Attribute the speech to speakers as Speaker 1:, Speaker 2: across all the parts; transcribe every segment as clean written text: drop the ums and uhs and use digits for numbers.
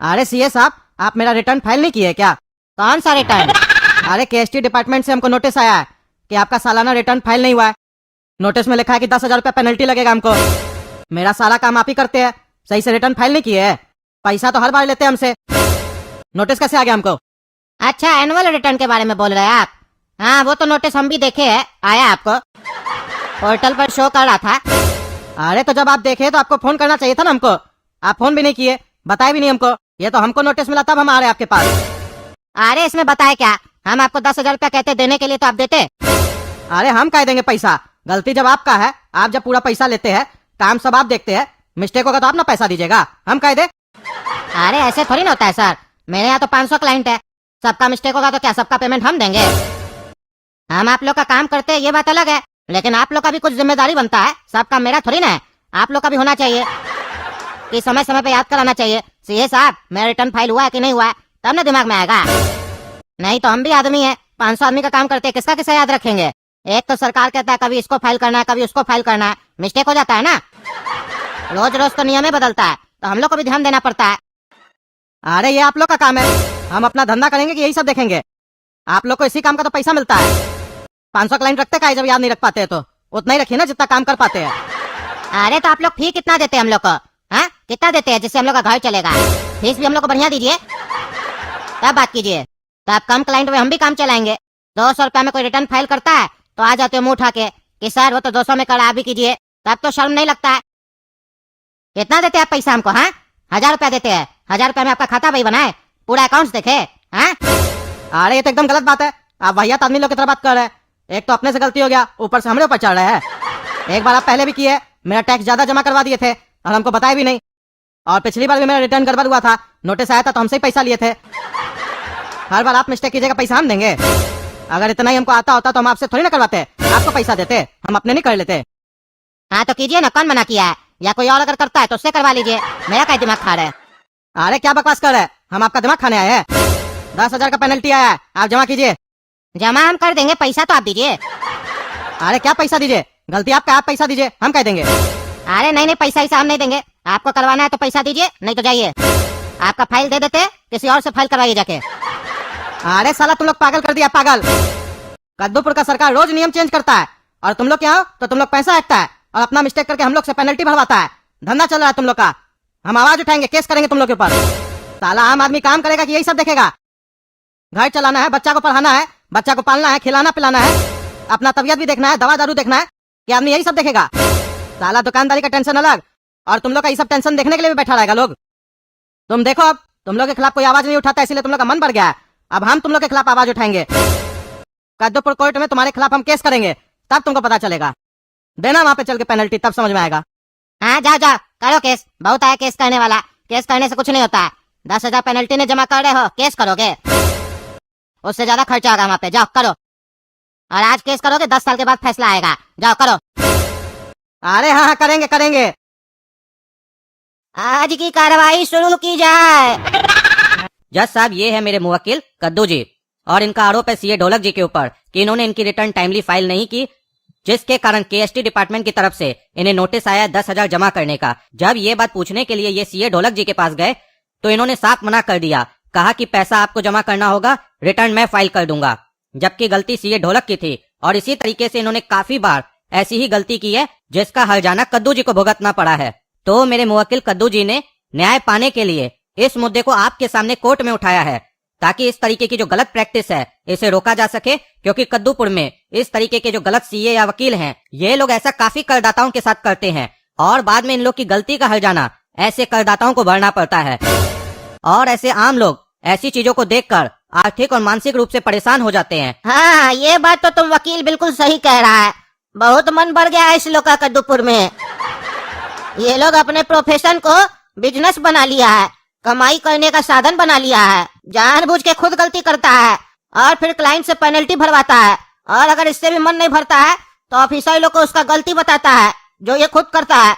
Speaker 1: अरे सीए साहब, आप मेरा रिटर्न फाइल नहीं किए क्या?
Speaker 2: कौन सा रिटर्न?
Speaker 1: अरे केएसटी डिपार्टमेंट से हमको नोटिस आया है कि आपका सालाना रिटर्न फाइल नहीं हुआ है। नोटिस में लिखा है कि 10,000 रुपया पेनल्टी लगेगा हमको। मेरा सारा काम आप ही करते हैं, सही से रिटर्न फाइल नहीं किए है। पैसा तो हर बार लेते हैं हमसे, नोटिस कैसे आ गया हमको?
Speaker 2: अच्छा, एनुअल रिटर्न के बारे में बोल रहे हैं आप? हाँ, वो तो नोटिस हम भी देखे है, आया आपको, पोर्टल पर शो कर रहा था।
Speaker 1: अरे तो जब आप देखे तो आपको फोन करना चाहिए था ना हमको। आप फोन भी नहीं किए, बताए भी नहीं हमको। ये तो हमको नोटिस मिला तब हम आ रहे हैं आपके पास।
Speaker 2: अरे इसमें बताए क्या, हम आपको 10,000 रुपया कहते देने के लिए तो आप देते।
Speaker 1: अरे हम कह देंगे पैसा, गलती जब आपका है, आप जब पूरा पैसा लेते हैं, काम सब आप देखते हैं, मिस्टेक होगा तो आप ना पैसा दीजिएगा, हम कह दे।
Speaker 2: अरे ऐसे थोड़ी ना होता है सर, मेरे यहाँ तो 500 क्लाइंट है, सबका मिस्टेक होगा तो क्या सबका पेमेंट हम देंगे? हम आप लोग का काम करते हैं ये बात अलग है, लेकिन आप लोग का भी कुछ जिम्मेदारी बनता है, सब काम मेरा थोड़ी ना है, आप लोग का भी होना चाहिए कि समय समय पे याद कराना चाहिए, सीए साहब मेरा रिटर्न फाइल हुआ है कि नहीं हुआ है, तब ना दिमाग में आएगा। नहीं तो हम भी आदमी है, 500 आदमी का काम करते हैं, किसका किसका याद रखेंगे? एक तो सरकार कहता है कभी इसको फाइल करना है, कभी उसको फाइल करना है, मिस्टेक हो जाता है ना। रोज रोज तो नियम ही बदलता है, तो हम लोग को भी ध्यान देना पड़ता है।
Speaker 1: अरे ये आप लोग का काम है, हम अपना धंधा करेंगे कि यही सब देखेंगे? आप लोग को इसी काम का तो पैसा मिलता है। 500 क्लाइंट रखते का जब याद नहीं रख पाते हैं तो उतना ही रखिए ना जितना काम कर पाते हैं।
Speaker 2: अरे तो आप लोग फी कितना देते हैं हम लोग को? हाँ, कितना देते हैं जिससे हम लोग का घर चलेगा? फीस भी हम लोग को बढ़िया दीजिए, तब बात कीजिए। तो आप कम क्लाइंट में हम भी काम चलाएंगे। 200 रुपया में कोई रिटर्न फाइल करता है तो आ जाते हो मुंह उठा के कि सर वो तो 200 में करा भी कीजिए, तब तो शर्म नहीं लगता है। कितना देते हैं आप पैसा हमको? हाँ, 1,000 रुपया देते हैं, 1,000 रुपया में आपका खाता भाई बनाए, पूरा अकाउंट देखे? हाँ,
Speaker 1: अरे ये तो एकदम गलत बात है, आप वाहियात आदमी लोग की तरह बात कर रहे हैं। एक तो अपने से गलती हो गया, ऊपर से हमरे ऊपर चढ़ रहे हैं। एक बार आप पहले भी किए, मेरा टैक्स ज्यादा जमा करवा दिए थे और हमको बताया भी नहीं। और पिछली बार भी मेरा रिटर्न गड़बड़ हुआ था, नोटिस आया था तो हमसे ही पैसा लिए थे। हर बार आप मिस्टेक कीजिएगा, पैसा हम देंगे? अगर इतना ही हमको आता होता तो हम आपसे थोड़ी ना करवाते, आपको पैसा देते, हम अपने नहीं कर लेते।
Speaker 2: हाँ तो कीजिए ना, कौन मना किया है? या कोई और अगर करता है तो उससे करवा लीजिए, मेरा क्या दिमाग खा रहे हैं?
Speaker 1: अरे क्या बकवास कर रहे हैं, हम आपका दिमाग खाने आए हैं? 10,000 का पेनल्टी आया है, आप जमा कीजिए।
Speaker 2: जमा हम कर देंगे, पैसा तो आप दीजिए।
Speaker 1: अरे क्या पैसा दीजिए, गलती आपका, आप पैसा दीजिए, हम कह देंगे।
Speaker 2: अरे नहीं नहीं, पैसा ऐसा हम नहीं देंगे, आपको करवाना है तो पैसा दीजिए, नहीं तो जाइए। आपका फाइल दे देते, किसी और से फाइल करवाइए जाके।
Speaker 1: अरे साला तुम लोग पागल कर दिया, पागल। कद्दूपुर का सरकार रोज नियम चेंज करता है और तुम लोग क्या हो तो तुम लोग पैसा हटता है और अपना मिस्टेक करके हम लोग से पेनल्टी भरवाता है। धंधा चल रहा है तुम लोग का, हम आवाज उठाएंगे, केस करेंगे तुम लोग के ऊपर। साला आम आदमी काम करेगा कि यही सब देखेगा? घर चलाना है, बच्चा को पढ़ाना है, बच्चा को पालना है, खिलाना पिलाना है, अपना तबियत भी देखना है, दवा दारू देखना है, कि आदमी यही सब देखेगा? साला दुकानदारी का टेंशन अलग और तुम लोग का ये सब टेंशन देखने के लिए भी बैठा रहेगा लोग। तुम देखो, अब तुम लोग के खिलाफ कोई आवाज नहीं उठाता, इसलिए तुम लोग का मन बढ़ गया है। अब हम तुम लोग के खिलाफ आवाज उठाएंगे, कद्दूपुर कोर्ट में तुम्हारे खिलाफ हम केस करेंगे, तब तुमको पता चलेगा। देना वहां पे चल के पेनल्टी, तब समझ में आएगा।
Speaker 2: हाँ जाओ जाओ, करो केस, बहुत आया केस करने वाला, केस करने से कुछ नहीं होता है। 10,000 पेनल्टी ने जमा कर रहे हो, केस करोगे, उससे ज्यादा खर्चा होगा वहाँ पे, जाओ करो। और आज केस करोगे, 10 साल के बाद फैसला आएगा, जाओ करो।
Speaker 1: अरे हाँ हाँ, करेंगे करेंगे।
Speaker 2: आज की कार्रवाई शुरू की जाए।
Speaker 3: जज साहब, ये है मेरे मुवक्किल कद्दू जी और इनका आरोप है सीए ढोलक जी के ऊपर कि इन्होंने इनकी रिटर्न टाइमली फाइल नहीं की, जिसके कारण केएसटी डिपार्टमेंट की तरफ से इन्हें नोटिस आया 10,000 जमा करने का। जब ये बात पूछने के लिए ये सीए ढोलक जी के पास गए तो इन्होंने साफ मना कर दिया, कहा कि पैसा आपको जमा करना होगा, रिटर्न मैं फाइल कर दूंगा, जबकि गलती सीए ढोलक की थी। और इसी तरीके से इन्होंने काफी बार ऐसी ही गलती की है, जिसका हर्जाना कद्दू जी को भुगतना पड़ा है। तो मेरे मुवक्किल कद्दू जी ने न्याय पाने के लिए इस मुद्दे को आपके सामने कोर्ट में उठाया है, ताकि इस तरीके की जो गलत प्रैक्टिस है इसे रोका जा सके। क्योंकि कद्दूपुर में इस तरीके के जो गलत सीए या वकील हैं, ये लोग ऐसा काफी करदाताओं के साथ करते हैं और बाद में इन लोग की गलती का हर्जाना ऐसे करदाताओं को भरना पड़ता है। और ऐसे आम लोग ऐसी चीजों को देखकर आर्थिक और मानसिक रूप से परेशान हो जाते हैं।
Speaker 2: हाँ, ये बात तो तुम वकील बिल्कुल सही कह रहा है, बहुत मन बढ़ गया है इस लोग का कद्दूपुर में। ये लोग अपने प्रोफेशन को बिजनेस बना लिया है, कमाई करने का साधन बना लिया है, जानबूझ के खुद गलती करता है और फिर क्लाइंट से पेनल्टी भरवाता है। और अगर इससे भी मन नहीं भरता है तो ऑफिसर लोग को उसका गलती बताता है जो ये खुद करता है,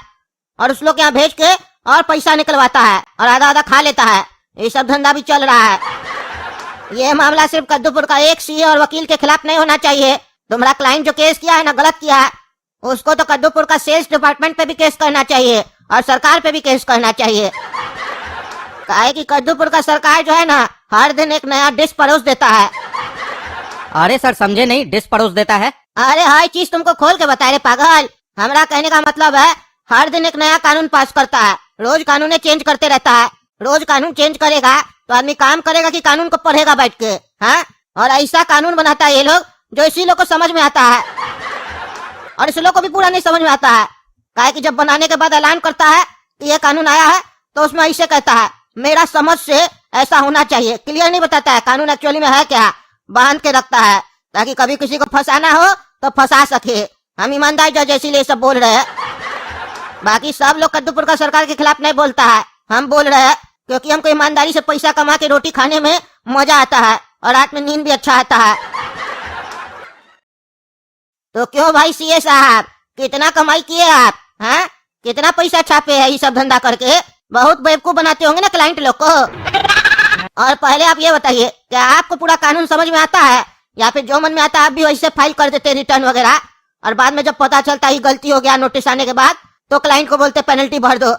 Speaker 2: और उस लोग यहाँ भेज के और पैसा निकलवाता है और आधा आधा खा लेता है। ये सब धंधा भी चल रहा है। ये मामला सिर्फ कद्दूपुर का एक सीए और वकील के खिलाफ नहीं होना चाहिए। तुम्हारा क्लाइंट जो केस किया है ना, गलत किया है, उसको तो कद्दूपुर का सेल्स डिपार्टमेंट पे भी केस करना चाहिए और सरकार पे भी केस करना चाहिए। काहे कि कद्दूपुर का सरकार जो है ना हर दिन एक नया डिश परोस देता है।
Speaker 3: अरे सर समझे नहीं, डिश परोस देता है।
Speaker 2: अरे हर चीज तुमको खोल के बता रहे पागल। हमारा कहने का मतलब है हर दिन एक नया कानून पास करता है, रोज कानून चेंज करते रहता है। रोज कानून चेंज करेगा तो आदमी काम करेगा कि कानून को पढ़ेगा बैठ के, हाँ? और ऐसा कानून बनाता है ये लोग जो इसी लोग को समझ में आता है, और इस लोग को भी पूरा नहीं समझ में आता है। काहे कि जब बनाने के बाद ऐलान करता है कि ये कानून आया है तो उसमें ऐसे कहता है मेरा समझ से ऐसा होना चाहिए, क्लियर नहीं बताता है कानून एक्चुअली में है क्या, बांध के रखता है ताकि कभी किसी को फंसाना हो तो फंसा सके। हम ईमानदार जज इसीलिए सब बोल रहे हैं। बाकी सब लोग कद्दूपुर का सरकार के खिलाफ नहीं बोलता है, हम बोल रहे हैं क्योंकि हमको ईमानदारी से पैसा कमा के रोटी खाने में मजा आता है और रात में नींद भी अच्छा आता है। तो क्यों भाई सीए साहब, कितना कमाई किए आप, हाँ? कितना पैसा छापे है ये सब धंधा करके? बहुत बेवकूफ बनाते होंगे ना क्लाइंट लोग को। और पहले आप ये बताइए क्या आपको पूरा कानून समझ में आता है या फिर जो मन में आता है आप भी वैसे फाइल कर देते रिटर्न वगैरह, और बाद में जब पता चलता है गलती हो गया नोटिस आने के बाद तो क्लाइंट को बोलते पेनल्टी भर दो।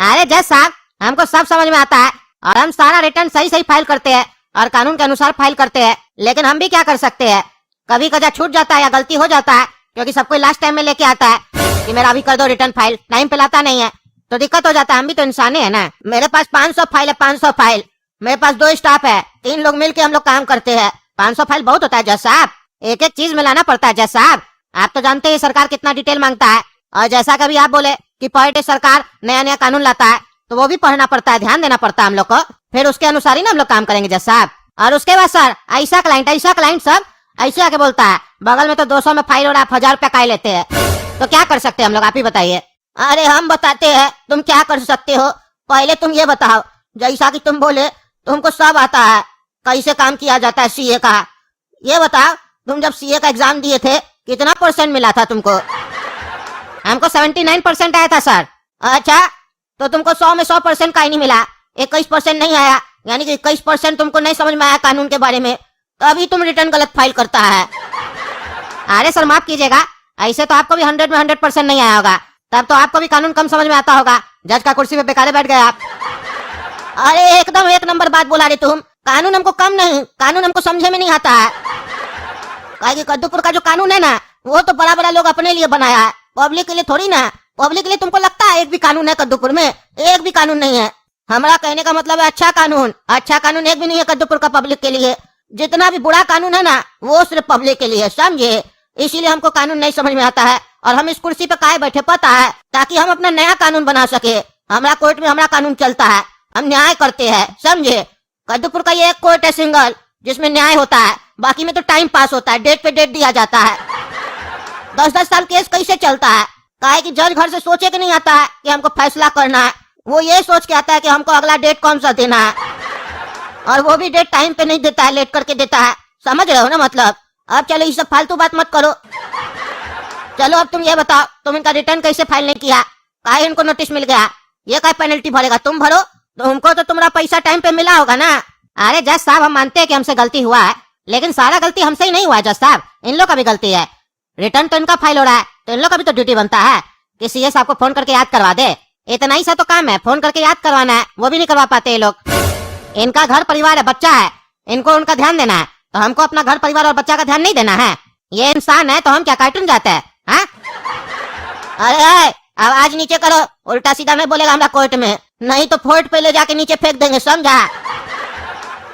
Speaker 2: अरे जज साहब हमको सब समझ में आता है और हम सारा रिटर्न सही सही फाइल करते हैं और कानून के अनुसार फाइल करते हैं, लेकिन हम भी क्या कर सकते हैं, कभी कदा छूट जाता है या गलती हो जाता है क्योंकि सब कोई लास्ट टाइम में लेके आता है कि मेरा अभी कर दो रिटर्न फाइल, टाइम पे लाता नहीं है तो दिक्कत हो जाता है। हम भी तो इंसान है ना। मेरे पास 500 फाइल है, 500 फाइल। मेरे पास 2 स्टाफ है, 3 लोग मिलके हम लोग काम करते हैं। 500 फाइल बहुत होता है जज साहब, एक एक चीज मिलाना पड़ता है जज साहब। आप तो जानते हैं सरकार कितना डिटेल मांगता है, और जैसा कभी आप बोले कि पर डे सरकार नया नया कानून लाता है तो वो भी पढ़ना पड़ता है, ध्यान देना पड़ता है हम लोग को, फिर उसके अनुसार ही ना हम लोग काम करेंगे जज साहब। और उसके बाद सर ऐसा क्लाइंट सब ऐसे आके बोलता है बगल में तो 200 में फाइल और आप 1000 रुपया काहे लेते हैं, तो क्या कर सकते हैं हम लोग, आप ही बताइए। अरे हम बताते हैं तुम क्या कर सकते हो, पहले तुम ये बताओ, जैसा कि तुम बोले तुमको सब आता है कैसे काम किया जाता है सीए का, ये बताओ तुम जब सीए का एग्जाम दिए थे कितना % मिला था तुमको? हमको 79% आया था सर। अच्छा तो तुमको 100 में 100% का ही नहीं मिला, 21% नहीं आया, यानी कि 21% तुमको नहीं समझ में आया कानून के बारे में, तभी तुम रिटर्न गलत फाइल करता है। अरे सर माफ कीजिएगा, ऐसे तो आपको भी 100 में 100% नहीं आया होगा, तब तो आपको भी कानून कम समझ में आता होगा, जज का कुर्सी पे बेकारे बैठ गए आप। अरे एकदम 1 नंबर बात बोला रे तुम, कानून हमको कम नहीं, कानून हमको समझे में नहीं आता है। कि कद्दूपुर का जो कानून है ना वो तो बड़ा बड़ा लोग अपने लिए बनाया है, पब्लिक के लिए थोड़ी ना। पब्लिक के लिए तुमको लगता है एक भी कानून है कद्दूपुर में? एक भी कानून नहीं है। हमारा कहने का मतलब है अच्छा कानून एक भी नहीं है कद्दूपुर का पब्लिक के लिए। जितना भी बुरा कानून है ना वो सिर्फ पब्लिक के लिए, समझे? इसीलिए हमको कानून नहीं समझ में आता है और हम इस कुर्सी पे काहे बैठे पता है, ताकि हम अपना नया कानून बना सके। हमारा कोर्ट में हमारा कानून चलता है, हम न्याय करते हैं, समझे? कद्दूपुर का ये एक कोर्ट है सिंगल जिसमें न्याय होता है, बाकी में तो टाइम पास होता है, डेट पे डेट दिया जाता है। 10-10 साल केस कैसे चलता है? काहे कि जज घर से सोचे कि नहीं आता है कि हमको फैसला करना है, वो ये सोच के आता है कि हमको अगला डेट कौन सा देना है, और वो भी डेट टाइम पे नहीं देता है, लेट करके देता है। समझ रहे हो ना मतलब? अब चलो ये सब फालतू बात मत करो, चलो अब तुम ये बताओ तुम इनका रिटर्न कैसे फाइल नहीं किया, काहे इनको नोटिस मिल गया, ये काय पेनल्टी भरेगा, तुम भरो, तुमको तो तुम्हारा पैसा टाइम पे मिला होगा ना। अरे जज साहब हम मानते हैं कि हमसे गलती हुआ है, लेकिन सारा गलती हमसे ही नहीं हुआ है जज साहब, इन लोग का भी गलती है। रिटर्न तो इनका फाइल हो रहा है तो इन लोग का भी तो ड्यूटी बनता है कि सीए साहब को फोन करके याद करवा दे। इतना ही सा तो काम है, फोन करके याद करवाना है, वो भी नहीं करवा पाते ये लोग। इनका घर परिवार है, बच्चा है, इनको उनका ध्यान देना है, तो हमको अपना घर परिवार और बच्चा का ध्यान नहीं देना है? ये इंसान है तो हम क्या कार्टून जाते हैं? हाँ? अरे आवाज नीचे करो, उल्टा सीधा नहीं बोलेगा हमरा कोर्ट में, नहीं तो फोर्ट पे ले जाके नीचे फेंक देंगे, समझा?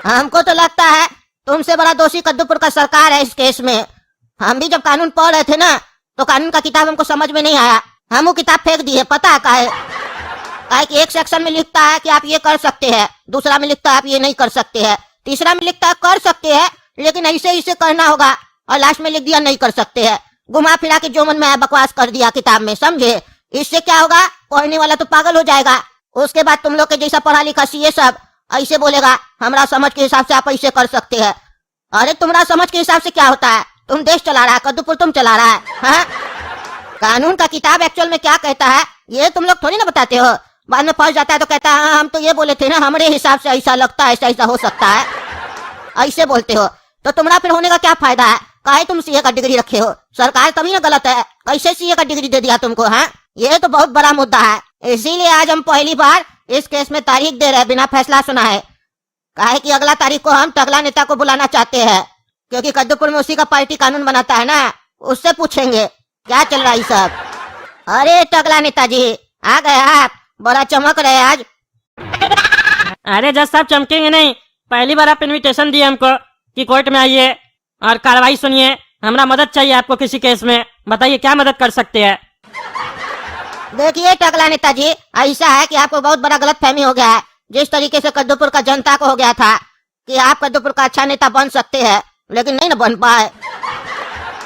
Speaker 2: हमको तो लगता है तुमसे बड़ा दोषी कद्दूपुर का सरकार है इस केस में। हम भी जब कानून पढ़ रहे थे ना तो कानून का किताब हमको समझ में नहीं आया, हम वो किताब फेंक दिए, पता है काहे? कि एक सेक्शन में लिखता है कि आप ये कर सकते हैं, दूसरा में लिखता है आप ये नहीं कर सकते हैं, तीसरा में लिखता है कर सकते हैं लेकिन ऐसे इसे करना होगा, और लास्ट में लिख दिया नहीं कर सकते हैं। घुमा फिरा के जो मन में आया बकवास कर दिया किताब में, समझे? इससे क्या होगा, पढ़ने वाला तो पागल हो जाएगा। उसके बाद तुम लोग के जैसा पढ़ा लिखा सीए सब ऐसे बोलेगा हमरा समझ के हिसाब से आप ऐसे कर सकते हैं। अरे तुम्हारा समझ के हिसाब से क्या होता है? तुम देश चला रहा है, कद्दूपुर तुम चला रहा है, हाँ? कानून का किताब एक्चुअल में क्या कहता है ये तुम लोग थोड़ी ना बताते हो, बाद में फंस जाता है तो कहता है हाँ हम तो ये बोले थे ना, हमारे हिसाब से ऐसा लगता है, ऐसा ऐसा हो सकता है, ऐसे बोलते हो। तो तुम्हारा फिर होने का क्या फायदा है? काहे तुम सीए का डिग्री रखे हो? सरकार तभी ना गलत है, कैसे सीए का डिग्री दे दिया तुमको? हाँ, ये तो बहुत बड़ा मुद्दा है, इसीलिए आज हम पहली बार इस केस में तारीख दे रहे बिना फैसला सुनाए। काहे कि अगला तारीख को हम टकला नेता को बुलाना चाहते हैं, क्योंकि कद्दूपुर में उसी का पार्टी कानून बनाता है ना, उससे पूछेंगे क्या चल रहा है सब। अरे टकला नेताजी आ गए आप, बड़ा चमक रहे आज।
Speaker 4: अरे जज साहब चमकेंगे नहीं, पहली बार आप इनविटेशन दिए हमको कि कोर्ट में आइए और कार्रवाई सुनिए। हमरा मदद चाहिए आपको किसी केस में, बताइए क्या मदद कर सकते हैं।
Speaker 2: देखिए टकला नेताजी, ऐसा है कि आपको बहुत बड़ा गलत फहमी हो गया है। जिस तरीके से कद्दूपुर का जनता को हो गया था कि आप कद्दूपुर का अच्छा नेता बन सकते हैं, लेकिन नहीं ना बन पाए।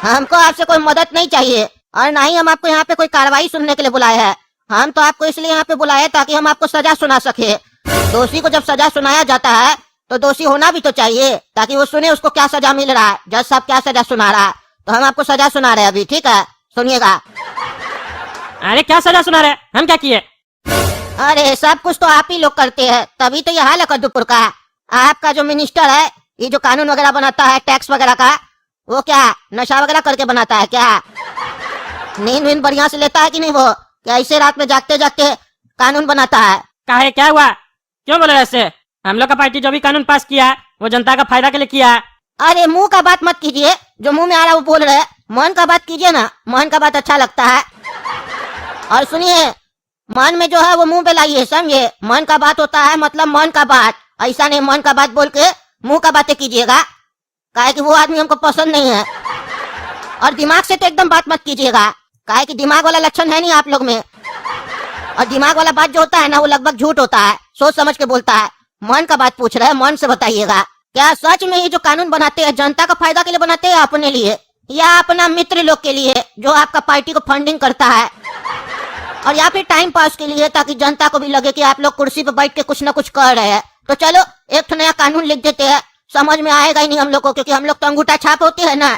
Speaker 2: हमको आपसे कोई मदद नहीं चाहिए और ना ही हम आपको यहाँ पे कोई कार्रवाई सुनने के लिए बुलाए हैं। हम तो आपको इसलिए यहाँ पे बुलाए ताकि हम आपको सजा सुना सके। दोषी को जब सजा सुनाया जाता है तो दोषी होना भी तो चाहिए, ताकि वो सुने उसको क्या सजा मिल रहा है, जज साहब क्या सजा सुना रहा है। तो हम आपको सजा सुना रहे हैं अभी, ठीक है, सुनिएगा।
Speaker 4: अरे क्या सजा सुना रहे, हम क्या किए?
Speaker 2: अरे सब कुछ तो आप ही लोग करते हैं, तभी तो यह हाल है कद्दूपुर का। आपका जो मिनिस्टर है, ये जो कानून वगैरह बनाता है टैक्स वगैरह का, वो क्या नशा वगैरह करके बनाता है क्या? नींद वींद बढ़िया से लेता है कि नहीं वो, क्या ऐसे रात में जागते जागते कानून बनाता है?
Speaker 4: काहे क्या हुआ, क्यों बोले ऐसे? हम लोग का पार्टी जो भी कानून पास किया है वो जनता का फायदा के लिए किया है।
Speaker 2: अरे मुंह का बात मत कीजिए, जो मुंह में आ रहा है वो बोल रहे हैं। मन का बात कीजिए ना, मन का बात अच्छा लगता है। और सुनिए, मन में जो है वो मुंह पे लाइए, समझे? मन का बात होता है मतलब मन का बात, ऐसा नहीं मन का बात बोल के मुंह का बातें कीजिएगा, काहे कि वो आदमी हमको पसंद नहीं है। और दिमाग से तो एकदम बात मत कीजिएगा, काहे कि दिमाग वाला लक्षण है नहीं आप लोग में। और दिमाग वाला बात जो होता है ना, वो लगभग झूठ होता है, सोच समझ के बोलता है। मन का बात पूछ रहे हैं, मन से बताइएगा, क्या सच में ये जो कानून बनाते हैं जनता का फायदा के लिए बनाते हैं, अपने लिए या अपना मित्र लोग के लिए जो आपका पार्टी को फंडिंग करता है, और या फिर टाइम पास के लिए, ताकि जनता को भी लगे कि आप लोग कुर्सी पे बैठ के कुछ न कुछ कर रहे हैं? तो चलो एक नया कानून लिख देते हैं, समझ में आएगा ही नहीं हम लोग को, क्योंकि हम लोग तो अंगूठा छाप होते हैं ना,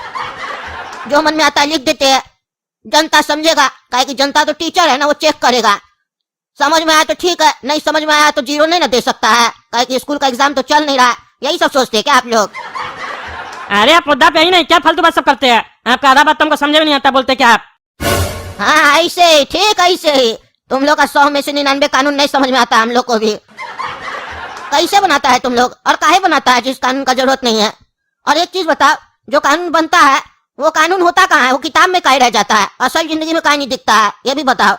Speaker 2: जो मन में आता है लिख देते हैं, जनता समझेगा। काहे कि जनता तो टीचर है ना, वो चेक करेगा। समझ में आया तो ठीक है, नहीं समझ में आया तो जीरो नहीं ना दे सकता है, काहे कि स्कूल का एग्जाम तो चल नहीं रहा है। यही सब सोचते हैं क्या आप लोग?
Speaker 4: अरे आप मुद्दा पे ही नहीं, क्या फालतू बात सब करते हैं? आपका आधा बात तुमको समझ में नहीं आता, बोलते क्या आप?
Speaker 2: हाँ ऐसे ही, ठीक ऐसे ही। तुम लोग का 100 में से 99 कानून नहीं समझ में आता हम लोग को भी। कैसे बनाता है तुम लोग, और काहे बनाता है जिस कानून का जरूरत नहीं है? और एक चीज बताओ, जो कानून बनता है वो कानून होता कहाँ है? वो किताब में काहे रह जाता है, असल जिंदगी में काहे नहीं दिखता है, ये भी बताओ।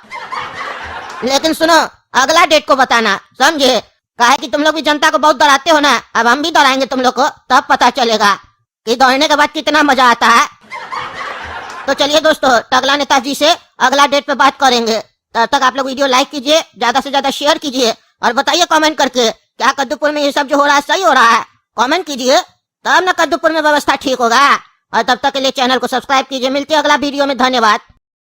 Speaker 2: लेकिन सुनो, अगला डेट को बताना, समझे? काहे कि तुम लोग भी जनता को बहुत डराते हो ना, अब हम भी डराएंगे तुम लोग को, तब पता चलेगा कि दौड़ने के बाद कितना मजा आता है। तो चलिए दोस्तों, टकला नेताजी से अगला डेट पे बात करेंगे। तब तक आप लोग वीडियो लाइक कीजिए, ज्यादा से ज्यादा शेयर कीजिए, और बताइए कमेंट करके क्या कद्दूपुर में ये सब जो हो रहा है सही हो रहा है? कमेंट कीजिए, तब ना कद्दूपुर में व्यवस्था ठीक होगा। और तब तक के लिए चैनल को सब्सक्राइब कीजिए। मिलते हैं अगला वीडियो में, धन्यवाद।